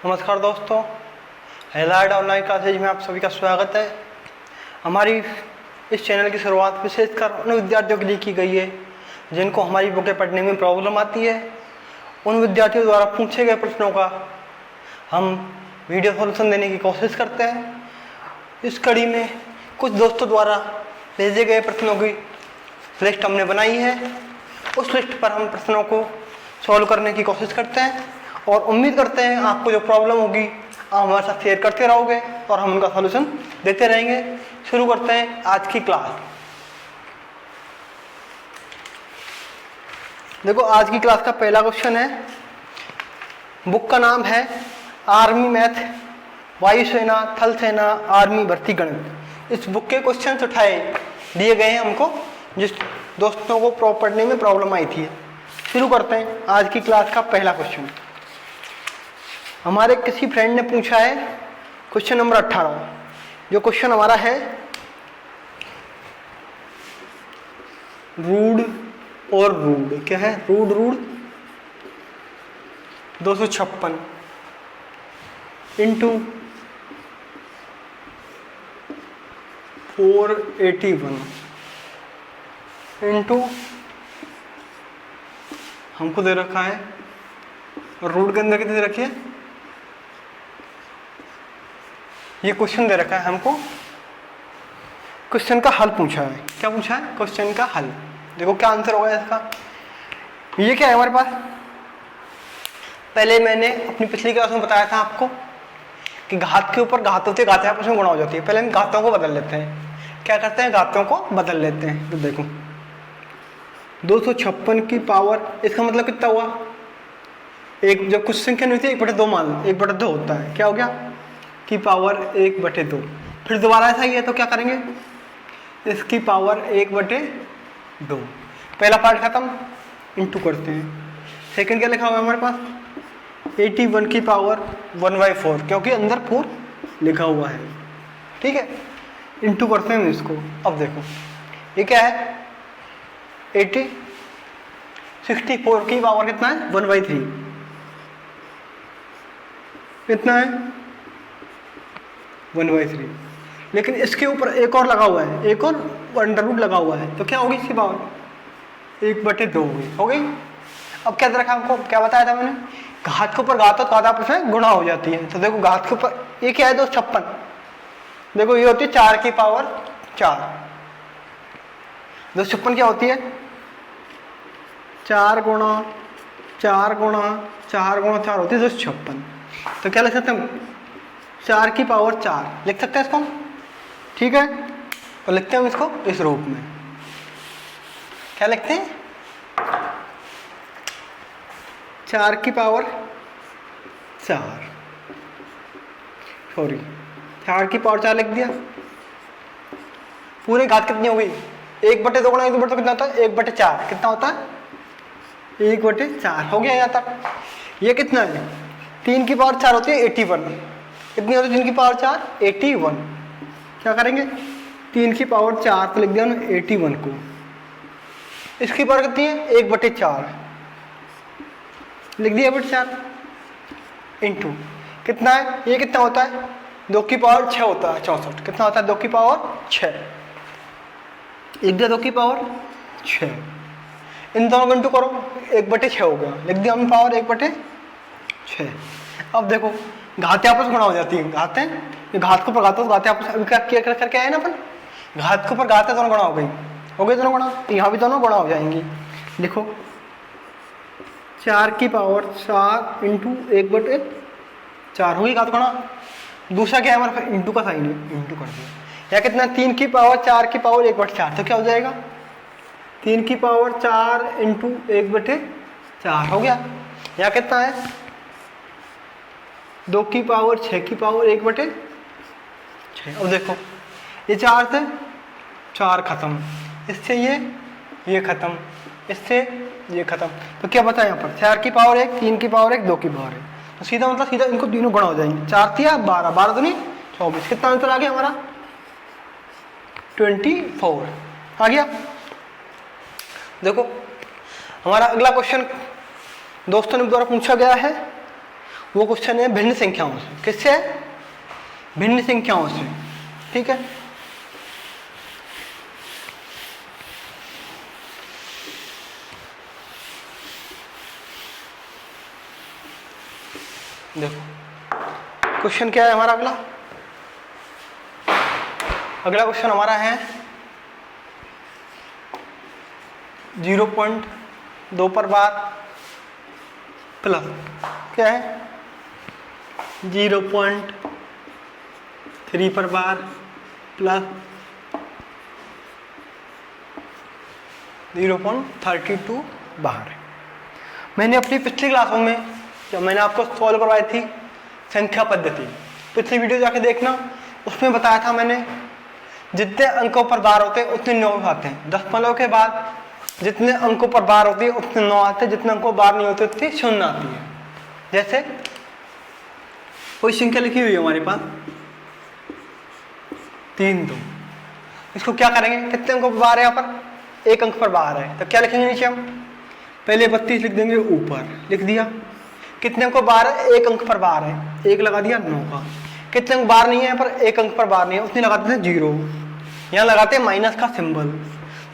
नमस्कार दोस्तों, halide online classes में आप सभी का स्वागत है। हमारी इस चैनल की शुरुआत विशेषकर उन विद्यार्थियों के लिए की गई है जिनको हमारी बुकें पढ़ने में प्रॉब्लम आती है। उन विद्यार्थियों द्वारा पूछे गए प्रश्नों का हम वीडियो सॉल्यूशन देने की कोशिश करते हैं। इस कड़ी में कुछ दोस्तों द्वारा भेजे गए प्रश्नों की लिस्ट हमने बनाई है। उस लिस्ट पर हम प्रश्नों को सॉल्व करने की कोशिश करते हैं और उम्मीद करते हैं आपको जो प्रॉब्लम होगी आप हमारे साथ शेयर करते रहोगे और हम उनका सॉल्यूशन देते रहेंगे। शुरू करते हैं आज की क्लास। देखो, आज की क्लास का पहला क्वेश्चन है, बुक का नाम है आर्मी मैथ, वायुसेना, थल सेना, आर्मी भर्ती गणित। इस बुक के क्वेश्चन उठाए दिए गए हैं हमको जिस दोस्तों को पढ़ने में प्रॉब्लम आई थी। शुरू करते हैं आज की क्लास का पहला क्वेश्चन। हमारे किसी फ्रेंड ने पूछा है क्वेश्चन नंबर 18। जो क्वेश्चन हमारा है, रूड और रूड क्या है, रूड 256 इंटू 481 इंटू हमको दे रखा है, और रूट के अंदर कितनी दे रखी है, ये क्वेश्चन दे रखा है हमको। क्वेश्चन का हल पूछा है। क्या पूछा है? क्वेश्चन का हल। देखो क्या आंसर होगा इसका। ये क्या है हमारे पास, पहले मैंने अपनी पिछली क्लास में बताया था आपको कि घात के ऊपर घात होती है, घात आपस में गुणा हो जाती है। पहले हम घातों को बदल लेते हैं। क्या करते हैं? घातों को बदल लेते हैं। तो देखो 256 की पावर, इसका मतलब कितना हुआ, एक जब कुछ संख्या नहीं होती 1/2 मान लो, 1/2 होता है। क्या हो गया की पावर 1/2। फिर दोबारा ऐसा ही है तो क्या करेंगे, इसकी पावर 1/2। पहला पार्ट खत्म, इंटू करते हैं। सेकंड क्या लिखा हुआ है हमारे पास, 81 की पावर 1/4, क्योंकि अंदर 4 लिखा हुआ है। ठीक है, इंटू करते हैं इसको। अब देखो ये क्या है, 64 की पावर कितना है, 1/3 कितना है, 1/3। लेकिन इसके ऊपर एक और लगा हुआ है, एक और अंडर रूट लगा हुआ है, तो क्या होगी इसकी पावर, 1/2 हो गई। अब क्या रखा हमको, क्या बताया था मैंने, घात के ऊपर घात और घात आपस में गुणा हो जाती है। तो देखो घात के ऊपर ये क्या है, 256। देखो ये होती है 4 की पावर 4। 256 क्या होती है, 4 गुणा 4 गुणा 4 गुणा 4 होती है 256। तो क्या लिख सकते हैं, 4 की पावर 4 लिख सकते हैं इसको। ठीक है, तो लिखते हैं इसको इस रूप में। क्या लिखते हैं, 4 की पावर 4, सॉरी 4 की पावर 4 लिख दिया। पूरे घात कितनी हो गई, 1/2 गुणा 1/2 कितना होता है, 1/4 कितना होता है, 1/4 हो गया यहाँ तक। ये कितना है, 3 की पावर 4 होती है 81। कितनी होती है 3 की पावर 4, 81। क्या करेंगे, 3 की पावर 4 तो लिख दिया ना 81 को। इसकी पावर कितनी है, 1/4 लिख दिया 1/4 इंटू कितना है, ये कितना होता है, 2 की पावर 6 होता है 64। कितना होता है, 2 की पावर 6 लिख दिया, 2 की पावर 6। इन दोनों को इंटू करो, 1/6 हो गया, लिख दिया हमने पावर 1/6। अब देखो घातें आपस में गुणा हो जाती है। घातें, घात को पर घात, घातें आपस में क्या करके आए ना अपन, घात के ऊपर घातें दोनों गुणा हो गई दोनों गुणा, यहाँ भी दोनों गुणा हो जाएंगी। देखो 4 की पावर 4 इंटू 1/4 होगी घात गुणा। दूसरा क्या है हमारे पास, इंटू का साइन है, इंटू कर दिया। या कितना, 3 की पावर 4 की पावर 1/4, तो क्या हो जाएगा, 3 की पावर 4 इंटू 1/4 हो गया। या कितना है, 2 की पावर 6 की पावर 1/6। अब देखो ये 4 थे, 4 खत्म, इससे ये खत्म, इससे ये खत्म। तो क्या बता यहाँ पर, 4 की पावर 1, 3 की पावर 1, 2 की पावर 1। तो सीधा मतलब सीधा इनको तीनों गुणा हो जाएंगे। 4 थी 12, 12 तो नहीं 24। कितना आंसर आ गया हमारा, 24 आ गया। देखो हमारा अगला क्वेश्चन दोस्तों ने द्वारा पूछा गया है, वो क्वेश्चन है भिन्न संख्याओं से। किससे है? भिन्न संख्याओं से। ठीक है, देखो क्वेश्चन क्या है हमारा। अगला क्वेश्चन हमारा है 0.2 पर बार प्लस क्या है 0.3 पर बार प्लस 0.32 बार। मैंने अपनी पिछली क्लासों में जब मैंने आपको सॉल्व करवाई थी संख्या पद्धति, पिछली वीडियो जाके देखना, उसमें बताया था मैंने जितने अंकों पर बार होते हैं उतने 9 आते हैं। दशमलव के बाद जितने अंकों पर बार होती है उतने 9 आते हैं, जितने अंकों बार नहीं होते उतनी 0 आती है। जैसे कोई संख्या लिखी हुई है हमारे पास 3 2, इसको क्या करेंगे, कितने अंकों पर बार है, यहाँ पर 1 अंक पर बार है, तो क्या लिखेंगे नीचे हम, पहले 32 लिख देंगे, ऊपर लिख दिया। कितने अंकों बार है, 1 अंक पर बार है, 1 लगा दिया 9 का। कितने अंक बार नहीं है, पर 1 अंक पर बार नहीं है, उसने लगाते थे 0, यहाँ लगाते हैं माइनस का सिंबल।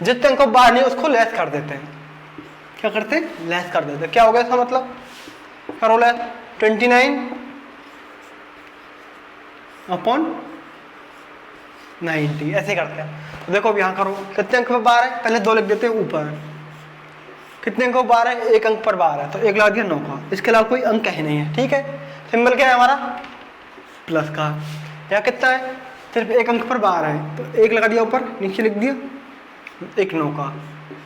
जितने अंकों बार नहीं है उसको लेस कर देते हैं। क्या करते हैं, लेस कर देते हैं। क्या हो गया इसका मतलब, करो लेस, 29/90 ऐसे करते हैं। तो देखो अब यहाँ करो, कितने अंक पर बार है, पहले 2 लिख देते हैं ऊपर। कितने अंक पर बार है, 1 अंक पर बार है, तो 1 लगा दिया 9 का। इसके अलावा कोई अंक ही नहीं है। ठीक है, सिंबल क्या है हमारा, प्लस का। यहाँ कितना है, सिर्फ 1 अंक पर बार है, तो 1 लगा दिया ऊपर, नीचे लिख दिया 1 9 का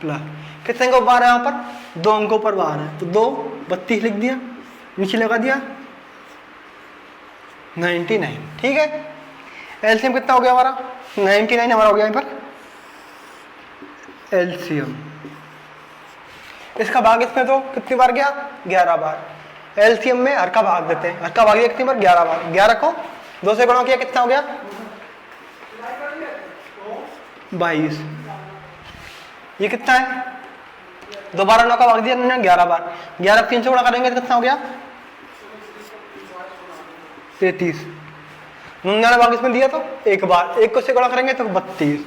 प्लस। कितने अंकों पर बार है, यहाँ पर 2 अंकों पर बार है, तो 2 32 लिख दिया, नीचे लगा दिया 99। ठीक है, एलसीएम कितना हो गया हमारा, 99 हमारा हो गया यहाँ पर एलसीएम। इसका भाग इसमें तो कितनी बार गया, 11 बार। एलसीएम में हर का भाग देते हैं, हर का भाग कितनी बार, 11 बार। 11 को 2 से गुणा किया, कितना हो गया 22। ये कितना है, दोबारा 9 का भाग दिया 11 बार। 11 को 3 से गुणा करेंगे तो कितना हो गया 33। 99 भाग इसमें दिया तो 1 बार, 1 को से गुणा करेंगे तो 32।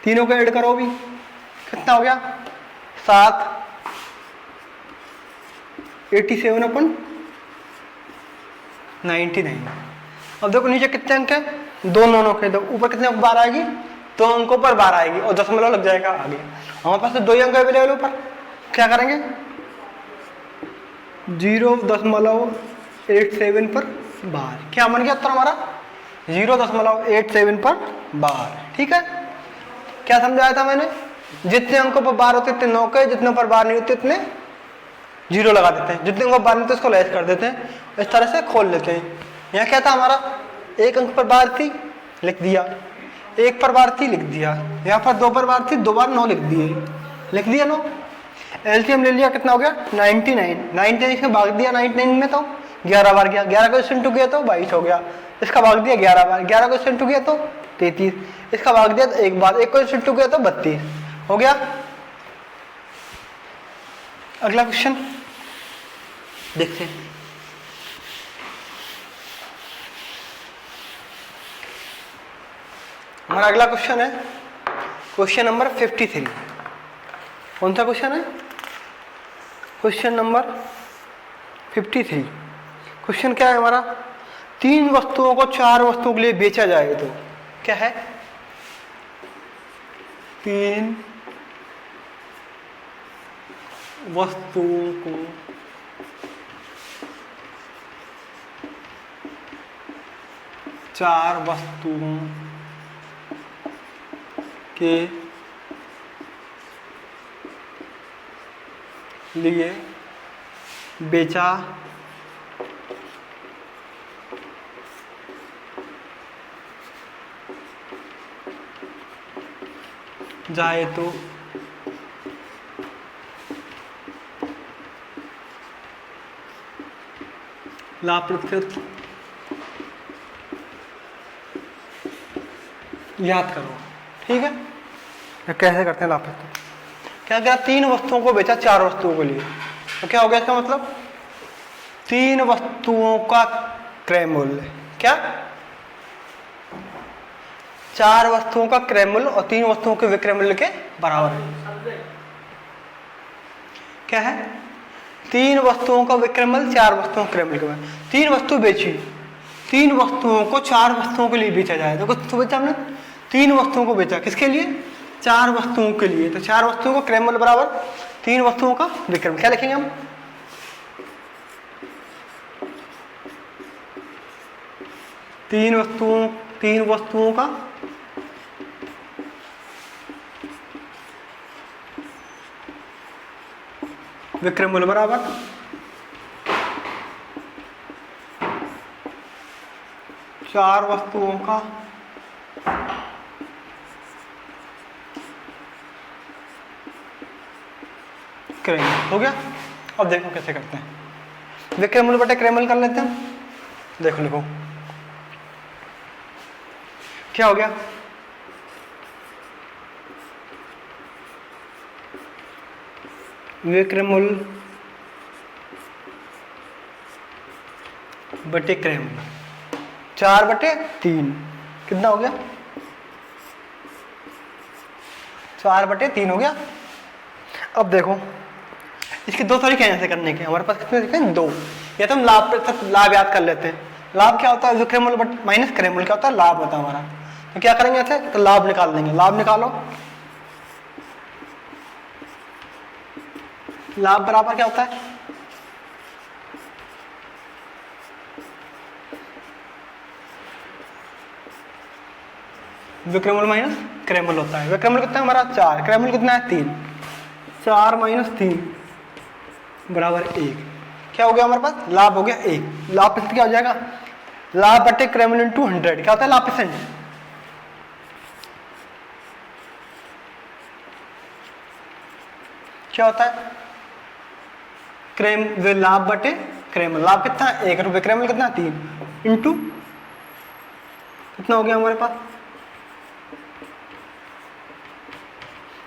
तीनों को ऐड करो भी, कितना हो गया 7। 87/99। अब देखो नीचे कितने अंक है, 2 9 के, तो ऊपर कितने बार आएगी, 2 अंकों पर बार आएगी और दशमलव लग जाएगा आगे। हमारे पास तो 2 अंक अवेलेबल ऊपर, क्या करेंगे 0.87 पर बार। क्या बन गया उत्तर हमारा 0.87 पर बार। ठीक है, क्या समझाया था मैंने, जितने अंकों पर बार होते उतने 9 के, जितने पर बार नहीं होते उतने 0 लगा देते हैं, जितने अंकों पर बार नहीं होते उसको लेस कर देते हैं, इस तरह से खोल लेते हैं। यहाँ क्या था हमारा, 1 अंक पर बार थी लिख दिया, 1 पर बार थी लिख दिया, यहाँ पर 2 पर बार थी 2 बार 9 लिख दिया 9। एलसीएम ले लिया, कितना हो गया 99। 99 इसका भाग दिया 99 में तो 11 बार गया, 11 को इससे इंटू किया तो 22 हो गया। इसका भाग दिया 11 बार, 11 को इससे इंटू किया तो 33। इसका भाग दिया तो 1 बार, 1 को इससे इंटू किया तो 32 हो गया। अगला क्वेश्चन देखते हैं। हमारा अगला क्वेश्चन है क्वेश्चन नंबर 53। कौन सा क्वेश्चन है, क्वेश्चन नंबर 53। क्वेश्चन क्या है हमारा, 3 वस्तुओं को 4 वस्तुओं के लिए बेचा जाए तो क्या है, 3 वस्तुओं को 4 वस्तुओं के लिए बेचा जाए तो लाभप्रदकृत याद करो। ठीक है, कैसे करते हैं लाभप्रदकृत, क्या क्या 3 वस्तुओं को बेचा 4 वस्तुओं के लिए, तो क्या हो गया इसका मतलब, 3 वस्तुओं का क्रय मूल्य, क्या 4 वस्तुओं का क्रय मूल्य और 3 वस्तुओं के विक्रय मूल्य के बराबर है। क्या है? 3 वस्तुओं का विक्रय मूल्य 4 वस्तुओं का क्रय मूल्य के बराबर। 3 वस्तु बेची, 3 वस्तुओं को 4 वस्तुओं के लिए बेचा जाए, तो कुछ बेचा हमने 3 वस्तुओं को बेचा, किसके लिए? 4 वस्तुओं के लिए। तो 4 वस्तुओं का क्रय मूल्य बराबर 3 वस्तुओं का विक्रय मूल्य। क्या लिखेंगे हम? 3 वस्तुओं का विक्रय मूल्य बराबर 4 वस्तुओं का क्रय मूल्य। हो गया? अब देखो कैसे करते हैं। विक्रय मूल्य बटे क्रय मूल्य कर लेते हैं। देखो लिखो क्या हो गया? विक्रय मूल्य बटे क्रय मूल्य 4/3 कितना हो गया? 4/3 हो गया। अब देखो इसके दो तरीके हैं ऐसे करने के। हमारे पास कितने तरीके हैं? 2। या तो हम लाभ याद कर लेते हैं। लाभ क्या होता है? विक्रय मूल्य माइनस क्रय मूल्य क्या होता है? लाभ होता है हमारा। तो क्या करेंगे ऐसे? तो लाभ निकाल देंगे। लाभ निकालो, लाभ बराबर क्या होता है? विक्रय मूल्य माइनस क्रय मूल्य होता है। विक्रय मूल्य कितना है हमारा? 4। क्रय मूल्य कितना है? 3। 4 - 3 बराबर 1। क्या हो गया हमारे पास? लाभ हो गया 1। लाभ परसेंट क्या हो जाएगा? लाभ बटे क्रय मूल्य × 100 क्या होता है? लाभ परसेंट। क्या होता है? लाभ बटे क्रय मूल्य। लाभ कितना है? 1 रुपये। क्रय मूल्य कितना? 3 इंटू कितना हो गया हमारे पास?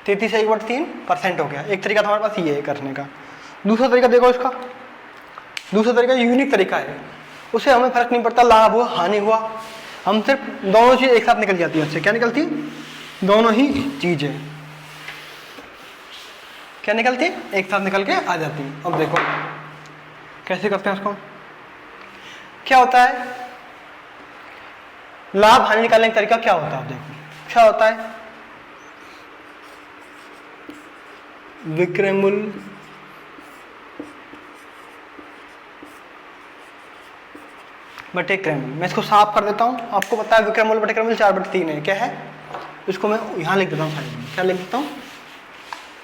33/3% हो गया। एक तरीका हमारे पास ये है करने का। दूसरा तरीका देखो इसका। दूसरा तरीका यूनिक तरीका है, उसे हमें फर्क नहीं पड़ता लाभ हुआ हानि हुआ, हम सिर्फ दोनों चीज एक साथ निकल जाती है। उससे क्या निकलती? दोनों ही चीजें क्या निकलती? एक साथ निकल के आ जाती। अब देखो कैसे करते हैं उसको। क्या होता है? लाभ हानि निकालने का तरीका क्या होता है? अब देखो क्या होता है? विक्रय मूल्य बटे क्रय मूल्य। मैं इसको साफ कर देता हूं। आपको पता है विक्रय मूल्य बटे क्रय मूल्य 4/3 है। क्या है? इसको मैं यहां लिख देता हूं साइड में। क्या लिख देता हूं?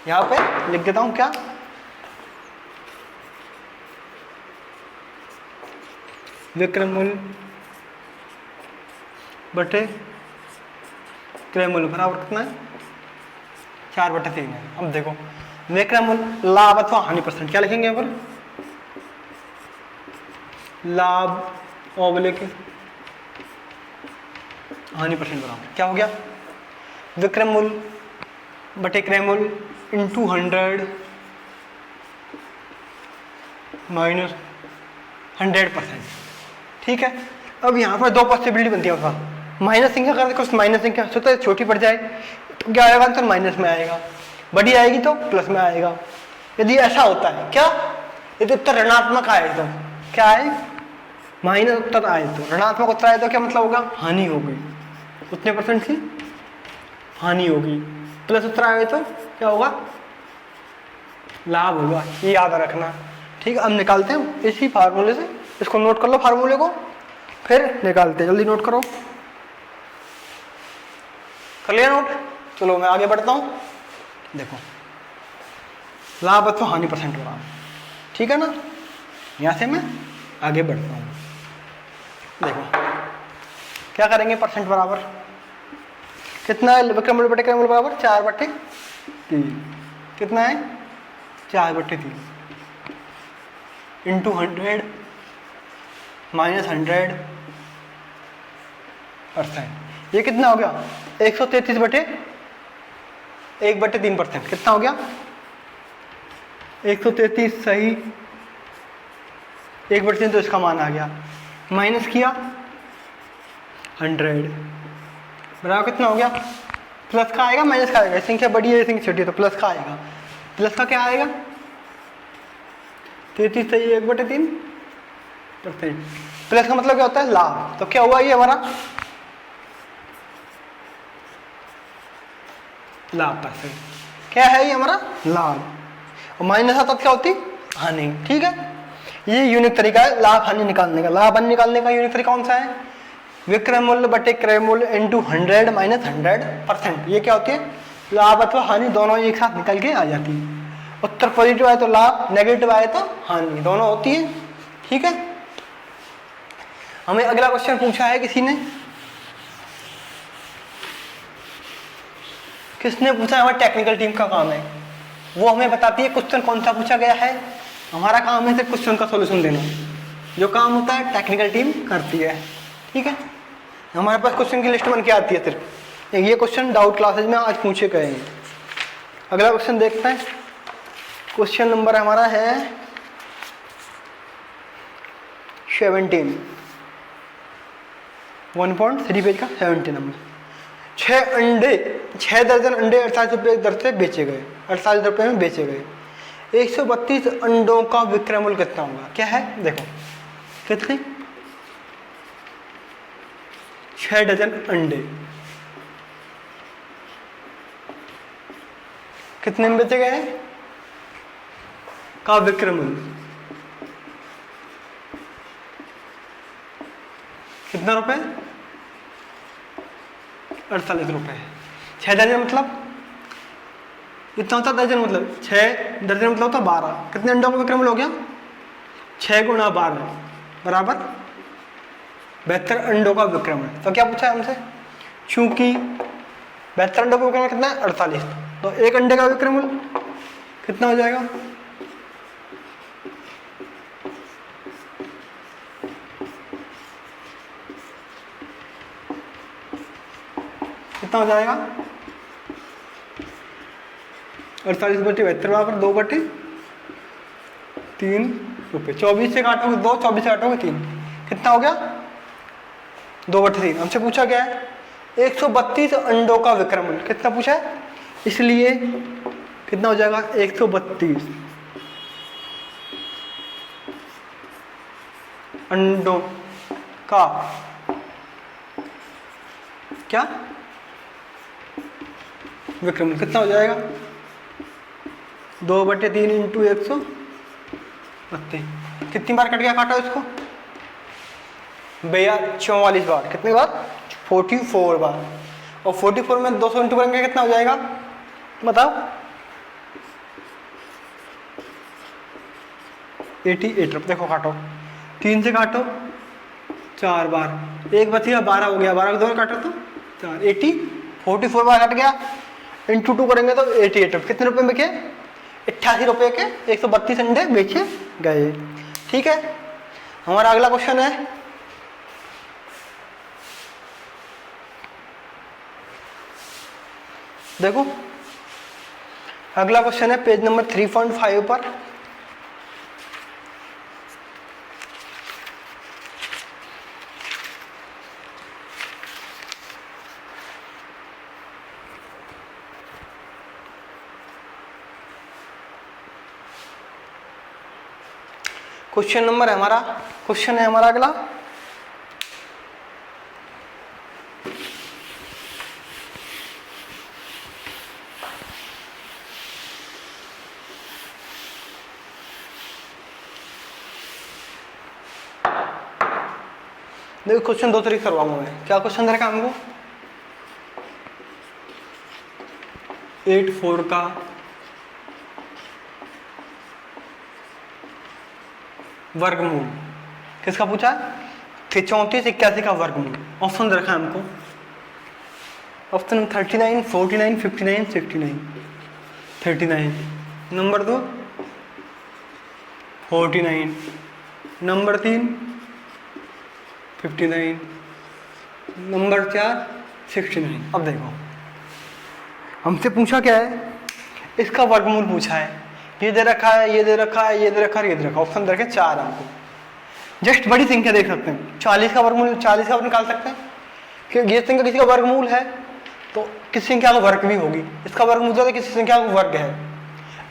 यहां पे लिख देता हूं क्या? विक्रय मूल्य बटे क्रय मूल्य बराबर कितना है? 4/3 है। अब देखो विक्रय मूल्य लाभ अथवा हानि परसेंट क्या लिखेंगे यहाँ पर? लाभ ऑब्लिक हानि परसेंट बराबर क्या हो गया? विक्रय मूल्य बटे क्रय मूल्य इंटू 100 माइनस 100%। ठीक है। अब यहाँ पर दो पॉसिबिलिटी बनती है उसका। माइनस संख्या कर दे, कुछ माइनस संख्या सोचता है छोटी पड़ जाए तो क्या आएगा? आंसर माइनस में आएगा। बड़ी आएगी तो प्लस में आएगा। यदि ऐसा होता है क्या? यदि उत्तर ऋणात्मक आए तो क्या आए? माइनस उत्तर आए तो, ऋणात्मक उत्तर आए तो क्या मतलब होगा? हानि हो गई। उतने परसेंट की हानि होगी। प्लस उत्तर आए तो क्या होगा? लाभ होगा। ये याद रखना। ठीक है। अब निकालते हैं इसी फार्मूले से। इसको नोट कर लो फार्मूले को, फिर निकालते हैं। जल्दी नोट करो। कर लिया नोट? चलो मैं आगे बढ़ता हूं। देखो लाभ अथवा हानि परसेंट बराबर, ठीक है ना? यहां से मैं आगे बढ़ता हूं। देखो क्या करेंगे? परसेंट बराबर कितना है? विक्रय मूल्य बटे क्रय मूल्य बराबर 4/3। कितना है? 4/3 इंटू 100 माइनस 100%। ये कितना हो गया? 133/1/3%। कितना हो गया? 133 सही 1/3 तो इसका मान आ गया, माइनस किया 100 बराबर कितना हो गया, प्लस का आएगा माइनस का आएगा, संख्या बड़ी है संख्या छोटी है तो प्लस का आएगा, प्लस का क्या आएगा 33 सही 1/3%। प्लस का मतलब क्या होता है लाभ, तो क्या हुआ ये हमारा लाभ परसेंट, क्या है ये हमारा लाभ, और माइनस आता क्या होती हानि। ठीक है, ये यूनिक तरीका है लाभ हानि निकालने का। लाभ हानि निकालने का यूनिक तरीका कौन सा है, विक्रय मूल्य बटे क्रय मूल्य इंटू 100 माइनस 100%। ये क्या होती है लाभ अथवा हानि दोनों एक साथ निकल के आ जाती है। उत्तर पॉजिटिव आए तो लाभ, नेगेटिव आए तो हानि, दोनों होती है। ठीक है, हमें अगला क्वेश्चन पूछा है किसी ने, किसने पूछा, हमारी टेक्निकल टीम का काम है, वो हमें बताती है क्वेश्चन कौन सा पूछा गया है। हमारा काम है सिर्फ क्वेश्चन का सॉल्यूशन देना, जो काम होता है टेक्निकल टीम करती है। ठीक है, हमारे पास क्वेश्चन की लिस्ट बन के आती है सिर्फ। ये क्वेश्चन डाउट क्लासेज में आज पूछे गए हैं। अगला क्वेश्चन देखते हैं, क्वेश्चन नंबर हमारा है 17, 1.3 पेज का 17 नंबर। 6 दर्जन अंडे 48 रुपये दर से बेचे गए, 48 रुपये में बेचे गए। 132 अंडों का विक्रय मूल्य कितना होगा, क्या है देखो कितने 6 डजन अंडे कितने में बेचे गए का विक्रय मूल्य कितना रुपए 48 रुपये। 6 दर्जन मतलब कितना होता दर्जन, मतलब 6 दर्जन मतलब होता 12। कितने अंडों का विक्रय मूल्य हो गया 6 गुणा 12 बराबर 72 अंडों का विक्रय मूल्य। तो क्या पूछा है हमसे, चूंकि 72 अंडों का विक्रय मूल्य कितना है 48, तो एक अंडे का विक्रय मूल्य कितना हो जाएगा कितना हो जाएगा 48 बटे 72 बराबर 2/3 रुपये। 24 से काटोगे 2, 24 से काटोगे 3, कितना हो गया 2/3। हमसे पूछा गया है 132 अंडों का विक्रय मूल्य, कितना पूछा है, इसलिए कितना हो जाएगा 132 अंडों का क्या विक्रय मूल्य कितना हो जाएगा 2/3 इंटू 132। कितनी बार कट गया काटा इसको भैया 44 बार, कितनी बार 44 बार, और 44 में 200 इंटू करेंगे कितना हो जाएगा बताओ 88 रुपये। देखो काटो 3 से काटो 4 बार, एक बच गया 12 हो गया, 12 को 2 काटो तो 4, 44 बार कट गया, इंटू 2 करेंगे तो 88 रुपये। कितने रुपए में के 88 रुपये के 132 अंडे बेचे गए। ठीक है, हमारा अगला क्वेश्चन है देखो, अगला क्वेश्चन है पेज नंबर 3.5 पर। क्वेश्चन नंबर है हमारा, क्वेश्चन है हमारा अगला देखो, क्वेश्चन 2 तरीके करवाऊंगा मैं। क्या क्वेश्चन दे रखा हमको 84 का वर्गमूल, किसका पूछा है 34 81 का वर्गमूल। ऑप्शन दे रखा है हमको, ऑप्शन 39 49 59 69। 39 number 2 49, number 3 59, number 4 69। अब देखो हमसे पूछा क्या है, इसका वर्गमूल पूछा है। ये दे रखा है, ये दे रखा है, ये दे रखा है, ये दे रखा है। ऑप्शन दे रखे 4 हमको। जस्ट बड़ी संख्या देख सकते हैं, 40 का वर्गमूल 40 का निकाल सकते हैं कि ये संख्या किसी का वर्गमूल है तो किसी संख्या का वर्ग भी होगी, इसका वर्गमूल तो किसी संख्या का वर्ग है।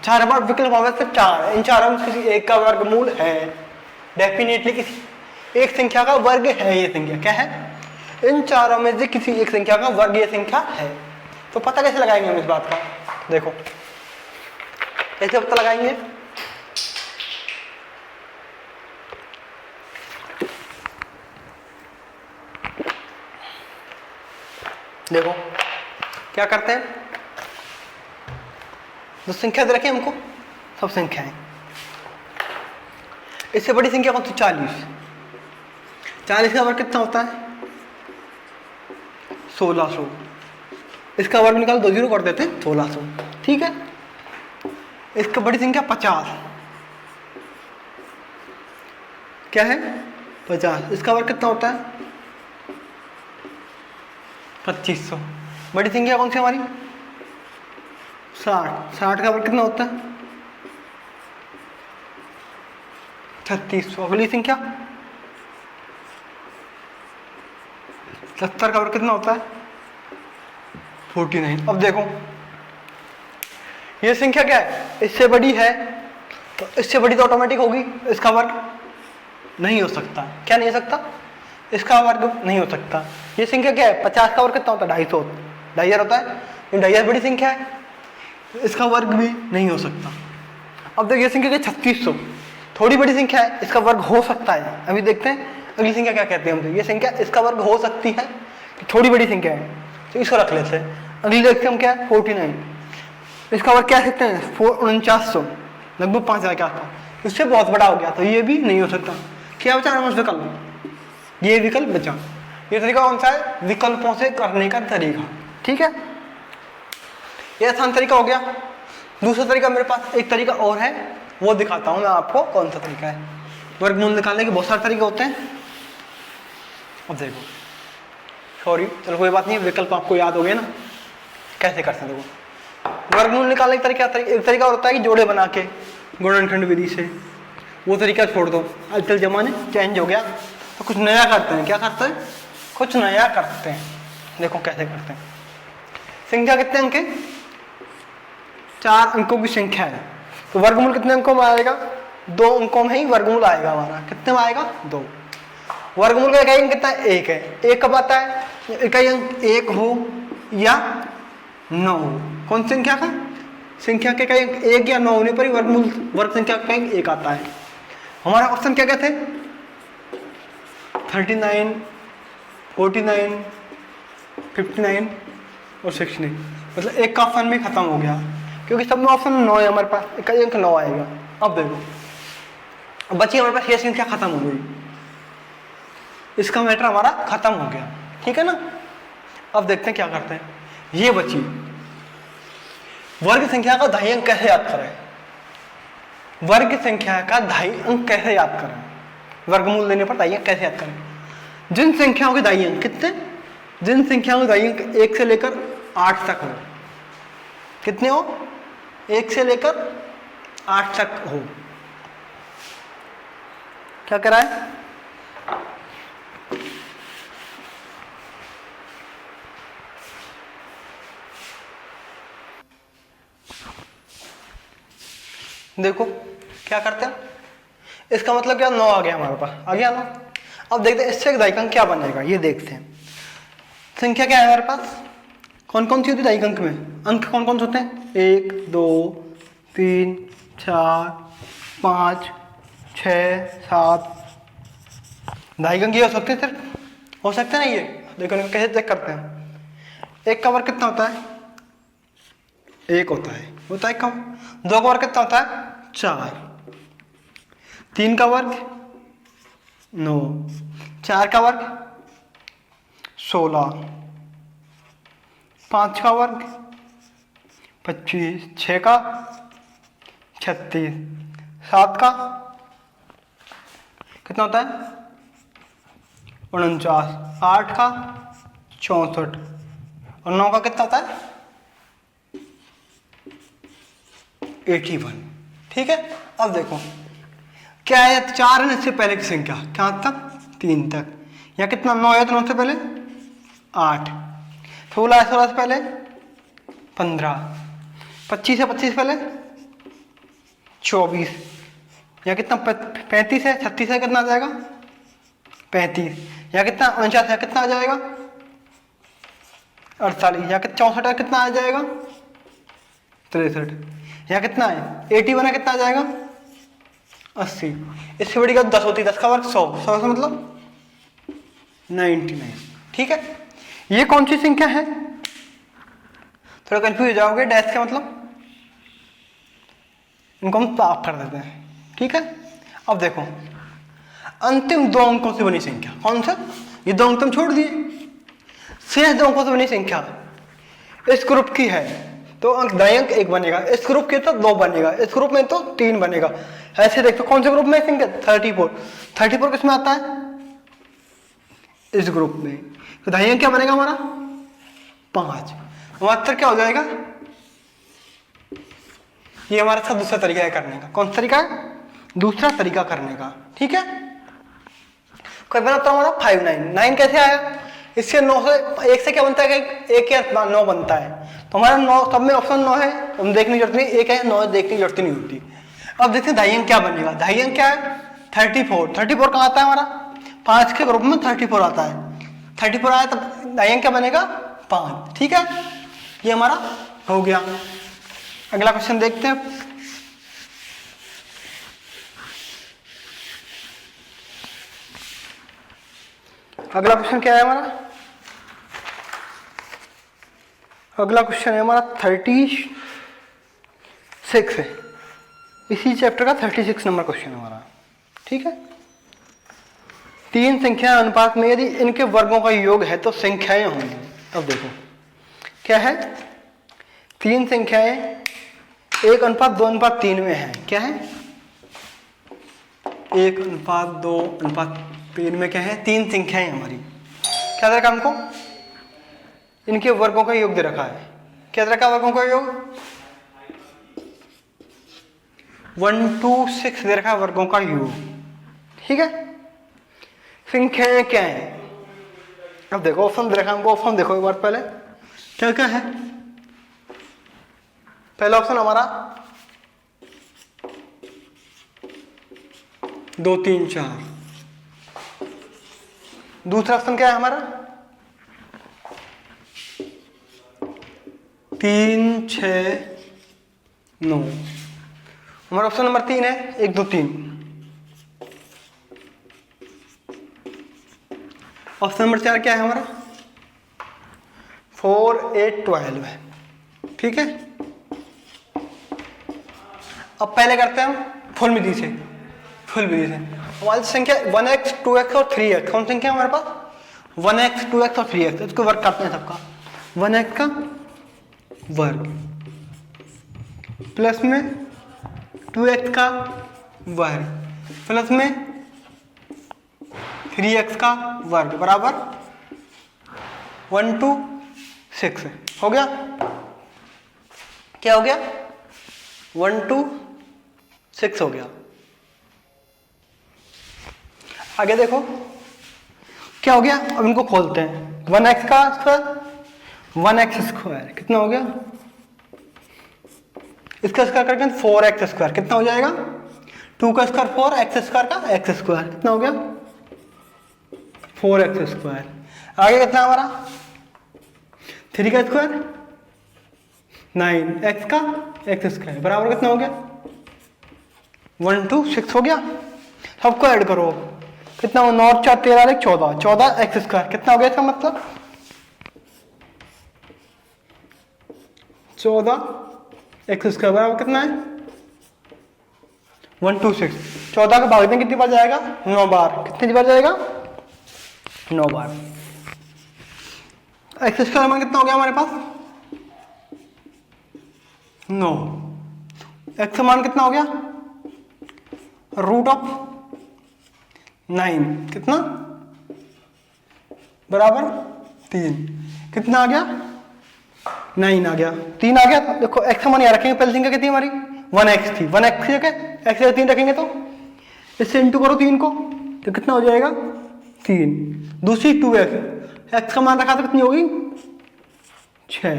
4 हमारा विकल्प हमें सिर्फ 4, इन चारों में किसी एक का वर्गमूल है, डेफिनेटली किसी एक संख्या का वर्ग है। ये संख्या क्या है? इन चारों में से किसी एक संख्या का वर्ग ये संख्या है। तो पता कैसे लगाएंगे हम इस बात का? देखो कैसे पता लगाएंगे? देखो क्या करते हैं, जो संख्या दे रखी है हमको, सब संख्याएं। इससे बड़ी संख्या कौन सी? 40। 40 का वर्ग कितना होता है? 1600। इसका वर्ग निकाल, 2 जीरो कर देते हैं, 1600। ठीक है। इसका बड़ी संख्या 50। क्या है? 50। इसका वर्ग कितना होता है? 2500। बड़ी संख्या कौन सी हमारी? 60। 60 का वर्ग कितना होता है? 3600। अगली संख्या 70 का वर्ग कितना होता है? 49। अब देखो ये संख्या क्या है? इससे बड़ी है, तो इससे बड़ी तो ऑटोमेटिक होगी, इसका वर्ग नहीं हो सकता। क्या नहीं हो सकता? इसका वर्ग नहीं हो सकता। ये संख्या क्या है? 50 का वर्ग कितना होता है? 250। 2500 होता है, ये 2500 बड़ी संख्या है, इसका वर्ग भी नहीं हो सकता। अब देखिए संख्या क्या? 3600, थोड़ी बड़ी संख्या है, इसका वर्ग हो सकता है। अभी देखते हैं अगली संख्या क्या कहते हैं हम। ये संख्या इसका वर्ग हो सकती है, थोड़ी बड़ी संख्या है, तो इसको रख लेते हैं। अगली देखते हैं हम क्या है? 49। इसका वर्ग क्या सकते हैं? 4900, लगभग 5000 के आसपास। इससे बहुत बड़ा हो गया, तो ये भी नहीं हो सकता। क्या बचा हमारे विकल्प? ये विकल्प बचा। ये तरीका कौन सा है? विकल्पों से करने का तरीका। ठीक है, ये आसान तरीका हो गया। दूसरा तरीका मेरे पास एक तरीका और है, वो दिखाता हूं मैं आपको कौन सा तरीका है। वर्गमूल निकालने के बहुत सारे तरीके होते हैं। अब देखो, सॉरी चलो कोई बात नहीं, विकल्प आपको याद हो गया ना कैसे करते हैं। देखो वर्गमूल निकालने का तरीका, एक तरीका होता है कि जोड़े बना के गुणनखंड विधि से, वो तरीका छोड़ दो, आजकल जमाने चेंज हो गया, तो कुछ नया करते हैं। क्या करते हैं? कुछ नया करते हैं। देखो कैसे करते हैं। संख्या कितने अंक है? 4 अंकों की संख्या है, तो वर्गमूल कितने अंकों में आएगा? 2 अंकों में ही वर्गमूल आएगा हमारा। कितने में आएगा? 2। वर्गमूल का इकाई अंक कितना है? 1 है। 1 कब आता है? इकाई अंक 1 हो या 9 हो। कौन संख्या का? संख्या के इकाई अंक 1 या 9 होने पर ही वर्गमूल वर्ग संख्या का अंक 1 आता है। हमारा ऑप्शन क्या क्या थे? 39, 49, 59 और 69। मतलब एक का ऑप्शन भी खत्म हो गया, क्योंकि सब में ऑप्शन 9 है हमारे पास, इकाई अंक 9 आएगा। अब देखो, अब बची हमारे पास ये संख्या खत्म हो गई, इसका मैटर हमारा खत्म हो गया। ठीक है ना। अब देखते हैं क्या करते हैं। ये बची वर्ग संख्या का दाई अंक कैसे याद करें? वर्ग संख्या का दाई अंक कैसे याद करें? वर्गमूल देने पर दाई अंक कैसे याद करें? जिन संख्याओं के दाई अंक कितने? जिन संख्याओं के दाई अंक 1 से लेकर 8 तक हो। कितने हो? 1 से लेकर 8 तक हो। क्या करा है? देखो क्या करते हैं, इसका मतलब क्या? 9 आ गया हमारे पास, आ गया 9। अब देखते हैं इससे दाई अंक क्या बन जाएगा, ये देखते हैं। संख्या क्या है हमारे पास? कौन कौन सी होती है दाई अंक में? अंक कौन कौन से होते हैं? 1, 2, 3, 4, 5, 6, 7। दाई अंक ये हो सकते हैं सिर्फ, हो सकते हैं ना ये। देखो कैसे चेक करते हैं। 1 का वर्ग कितना होता है? 1 होता है, होता है कम। 2 का वर्ग कितना होता है? 4। 3 का वर्ग 9। 4 का वर्ग 16। 5 का वर्ग 25। 6 का 36। 7 का कितना होता है? 49। 8 का 64 और 9 का कितना होता है? 81। ठीक है। अब देखो क्या है, 4 है ना, इससे पहले की संख्या क्या तक, 3 तक। यहाँ कितना 9 है, तो 9 से पहले 8, 16 है, 16 से पहले 15, 25 है, 25 से पहले 24, यहाँ कितना 35 है, 36 है, कितना आ जाएगा 35, यहाँ कितना 49 है, कितना आ जाएगा 48, यहाँ कितना 64 है, कितना आ जाएगा 63, यहाँ कितना है 81 है, कितना आ जाएगा 80। इससे बड़ी का 10 होती है, 10 का वर्ग 100, 100 से मतलब 99। ठीक है, ये कौन सी संख्या है, थोड़ा कंफ्यूज हो जाओगे, डैश का मतलब इनको हम साफ कर देते हैं। ठीक है, अब देखो अंतिम 2 अंकों से बनी संख्या कौन सा, ये 2 अंक तुम छोड़ दिए, शेष 2 अंकों से बनी संख्या इस ग्रुप की है तो अंक दाएं अंक 1 बनेगा, इस ग्रुप के तो 2 बनेगा, इस ग्रुप में तो 3 बनेगा। ऐसे देखो कौन से ग्रुप में संख्या 34, 34 किस में आता है, इस ग्रुप में, तो दाएं अंक क्या बनेगा हमारा 5, हमारा उत्तर क्या हो जाएगा। ये हमारा था दूसरा तरीका है करने का, कौन सा तरीका है, दूसरा तरीका करने का। ठीक है, कोई बना तो हमारा 5 9, 9 कैसे आया, इससे 9 से 1 से क्या बनता है, 1 या 9 बनता है, तो हमारा 9 सब में ऑप्शन 9 है, हम देखने की जरूरत नहीं, 1 है 9 देखने की जरूरत नहीं होती। अब देखते हैं दाई अंक क्या बनेगा, दाई अंक क्या है 34, 34 कहाँ आता है हमारा 5 के ग्रुप में 34 आता है, 34 आया तो दाई अंक क्या बनेगा 5। ठीक है, ये हमारा हो गया। अगला क्वेश्चन देखते हैं, अगला क्वेश्चन क्या है हमारा, अगला क्वेश्चन है हमारा 36 है, इसी चैप्टर का 36 नंबर क्वेश्चन है हमारा। ठीक है, 3 संख्या अनुपात में यदि इनके वर्गों का योग है तो संख्याएं होंगी। अब देखो क्या है, 3 संख्याएं 1:2:3 में है, क्या है 1:2:3 में क्या है, 3 संख्याएं हमारी, क्या दे रखा हमको, इनके वर्गों का योग दे रखा है, क्या दे रखा वर्गों का योग 1 2 6 दे रखा वर्गों का योग। ठीक है, संख्याएं क्या है, अब देखो ऑप्शन दे रखा हमको, ऑप्शन देखो एक बार पहले क्या क्या है। पहला ऑप्शन हमारा 2 3 4, दूसरा ऑप्शन क्या है हमारा 3 6 9, हमारा ऑप्शन नंबर 3 है 1 2 3। ऑप्शन नंबर 4 क्या है हमारा 4 8 12 है। ठीक है, अब पहले करते हैं हम फुल विधि से, फुल विधि से हमारी संख्या 1x 2x और 3x, कौन संख्या है हमारे पास 1x 2x और 3x, इसको वर्ग करते हैं सबका, 1x का वर्ग प्लस में 2x का वर्ग प्लस में 3x का वर्ग बराबर 1 2 6 हो गया, क्या हो गया 1 2 6 हो गया। आगे देखो क्या हो गया, अब इनको खोलते हैं, 1x का स्क्वायर 1x स्क्वायर कितना हो गया, इसका स्क्वायर करके 4x स्क्वायर कितना हो जाएगा, 2 का स्क्वायर 4, x स्क्वायर का x स्क्वायर कितना हो गया 4x स्क्वायर। आगे कितना हमारा 3 का स्क्वायर 9, x का x स्क्वायर बराबर कितना हो गया 1 2 6 हो गया। सबको ऐड करो, कितना हो 9 4 13 14, 14 x स्क्वायर कितना हो गया, इसका मतलब 14 x स्क्वायर बराबर कितना है 1 2 6। 14 का भाग दें कितनी बार जाएगा 9 बार, कितनी बार जाएगा 9 बार। एक्स स्क्वायर मान कितना हो गया हमारे पास 9, एक्स मान कितना हो गया रूट ऑफ 9 कितना बराबर 3, कितना आ गया 9 आ गया, 3 आ गया। देखो एक्स मान यहाँ रखेंगे, पहले संख्या कितनी हमारी 1x थी, 1x की जगह x 3 रखेंगे तो इससे इंटू करो 3 को तो कितना हो जाएगा 3। दूसरी 2x, x का मान रखा तो कितनी होगी 6।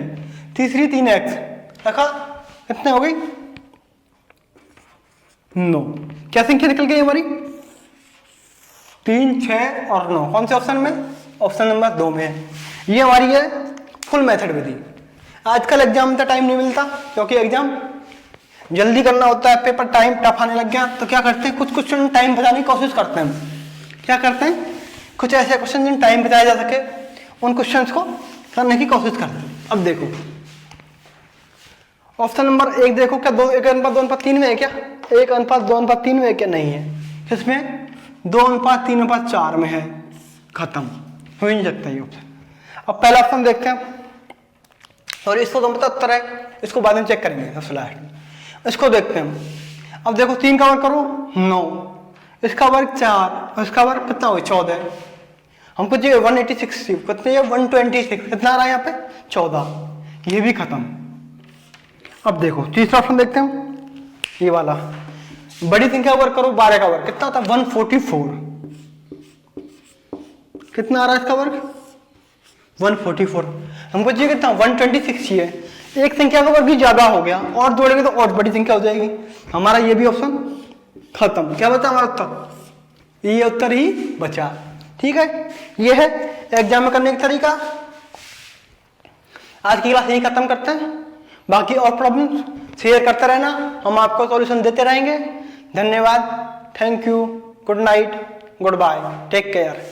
तीसरी 3x रखा, कितने हो गई 9। क्या संख्या निकल गई हमारी 3, 6 और 9। कौन से ऑप्शन में, ऑप्शन नंबर 2 में है। ये हमारी है फुल मेथड विधि। आजकल एग्जाम में तो टाइम नहीं मिलता क्योंकि एग्जाम जल्दी करना होता है, पेपर टाइम टफ आने लग गया, तो क्या करते हैं कुछ क्वेश्चन टाइम बचाने की कोशिश करते हैं। क्या करते हैं कुछ ऐसे क्वेश्चन जिन टाइम बचाया जा सके उन क्वेश्चंस को करने की कोशिश करते हैं। अब देखो ऑप्शन नंबर 1 देखो, क्या 1:2:3 में है क्या, 1:2:3 में है क्या, नहीं है। किसमें 2:3:4 में है, खत्म, हो ही नहीं सकता ये ऑप्शन। अब पहला ऑप्शन देखते हैं और इसको तो मतलब उत्तर है, इसको बाद में चेक करेंगे सबसे लास्ट में। इसको देखते हैं। अब देखो 3 का वर्ग करो 9, इसका वर्ग 4 और इसका वर्ग कितना हो 14। हमको चाहिए 186, कितने 126, कितना आ रहा है यहाँ पे 14, ये भी खत्म। अब देखो तीसरा ऑप्शन देखते हैं, ये वाला बड़ी संख्या का वर्ग करो 12 का वर्ग कितना होता है 144, कितना आ रहा है इसका वर्ग 144। हमको चाहिए कितना 126 ही है, एक संख्या का वर्ग भी ज्यादा हो गया और जोड़ेंगे तो और बड़ी संख्या हो जाएगी। हमारा ये भी ऑप्शन खत्म। क्या बचा हमारा उत्तर, ये उत्तर ही बचा। ठीक है, ये है एग्जाम में करने का तरीका। आज की क्लास यही खत्म करते हैं, बाकी और प्रॉब्लम शेयर करते रहना, हम आपको सॉल्यूशन देते रहेंगे। धन्यवाद, thank you, good night, goodbye, take care.